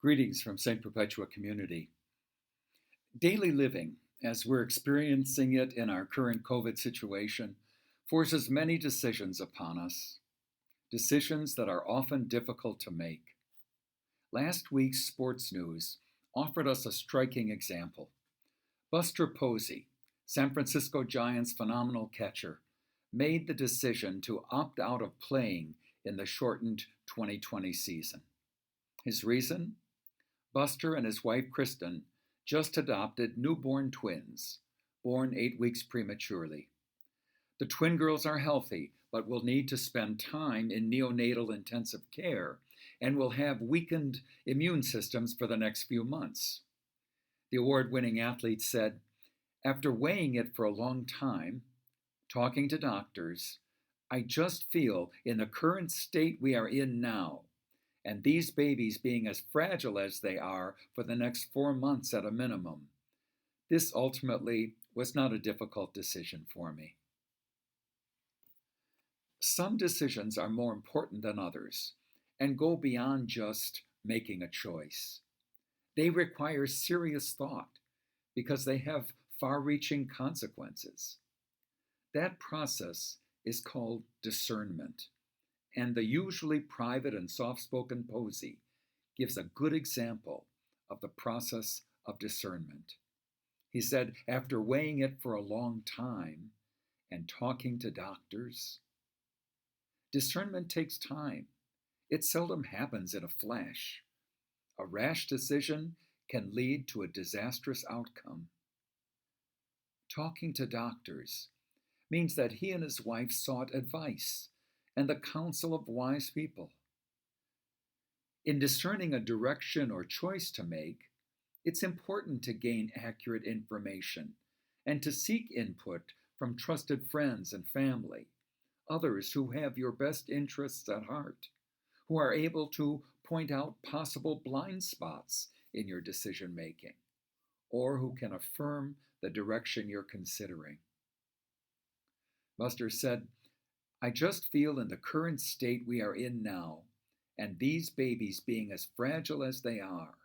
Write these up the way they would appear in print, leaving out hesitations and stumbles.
Greetings from St. Perpetua Community. Daily living, as we're experiencing it in our current COVID situation, forces many decisions upon us, decisions that are often difficult to make. Last week's sports news offered us a striking example. Buster Posey, San Francisco Giants' phenomenal catcher, made the decision to opt out of playing in the shortened 2020 season. His reason? Buster and his wife Kristen just adopted newborn twins, born 8 weeks prematurely. The twin girls are healthy, but will need to spend time in neonatal intensive care and will have weakened immune systems for the next few months. The award-winning athlete said, "After weighing it for a long time, talking to doctors, I just feel in the current state we are in now, and these babies being as fragile as they are for the next 4 months at a minimum, this ultimately was not a difficult decision for me." Some decisions are more important than others and go beyond just making a choice. They require serious thought because they have far-reaching consequences. That process is called discernment. And the usually private and soft-spoken Posey gives a good example of the process of discernment. He said, after weighing it for a long time and talking to doctors, discernment takes time. It seldom happens in a flash. A rash decision can lead to a disastrous outcome. Talking to doctors means that he and his wife sought advice and the counsel of wise people. In discerning a direction or choice to make, it's important to gain accurate information and to seek input from trusted friends and family, others who have your best interests at heart, who are able to point out possible blind spots in your decision making, or who can affirm the direction you're considering. Buster said, "I just feel in the current state we are in now, and these babies being as fragile as they are."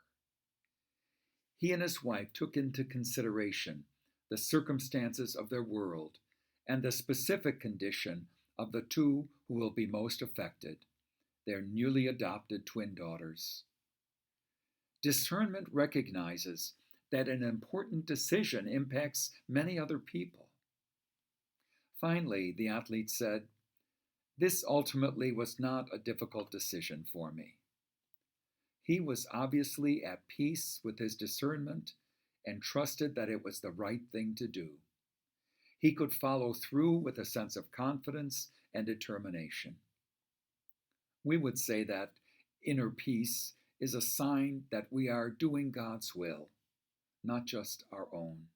He and his wife took into consideration the circumstances of their world and the specific condition of the two who will be most affected, their newly adopted twin daughters. Discernment recognizes that an important decision impacts many other people. Finally, the athlete said, "This ultimately was not a difficult decision for me." He was obviously at peace with his discernment and trusted that it was the right thing to do. He could follow through with a sense of confidence and determination. We would say that inner peace is a sign that we are doing God's will, not just our own.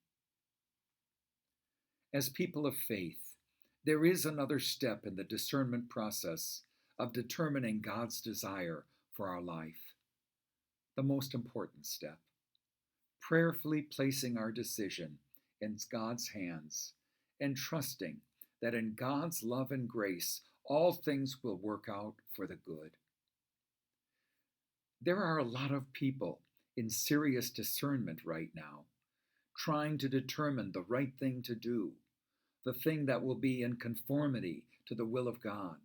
As people of faith, there is another step in the discernment process of determining God's desire for our life. The most important step, prayerfully placing our decision in God's hands and trusting that in God's love and grace, all things will work out for the good. There are a lot of people in serious discernment right now, trying to determine the right thing to do, the thing that will be in conformity to the will of God.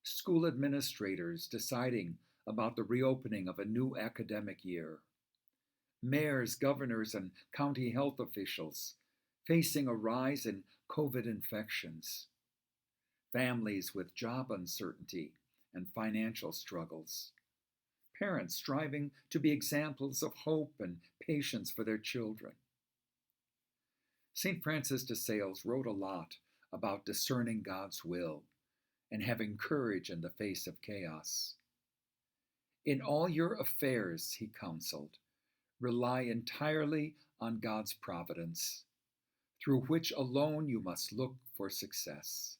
School administrators deciding about the reopening of a new academic year. Mayors, governors, and county health officials facing a rise in COVID infections. Families with job uncertainty and financial struggles. Parents striving to be examples of hope and patience for their children. St. Francis de Sales wrote a lot about discerning God's will and having courage in the face of chaos. In all your affairs, he counseled, rely entirely on God's providence, through which alone you must look for success.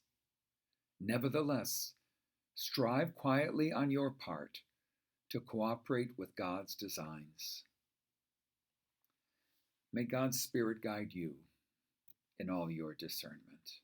Nevertheless, strive quietly on your part to cooperate with God's designs. May God's Spirit guide you in all your discernment.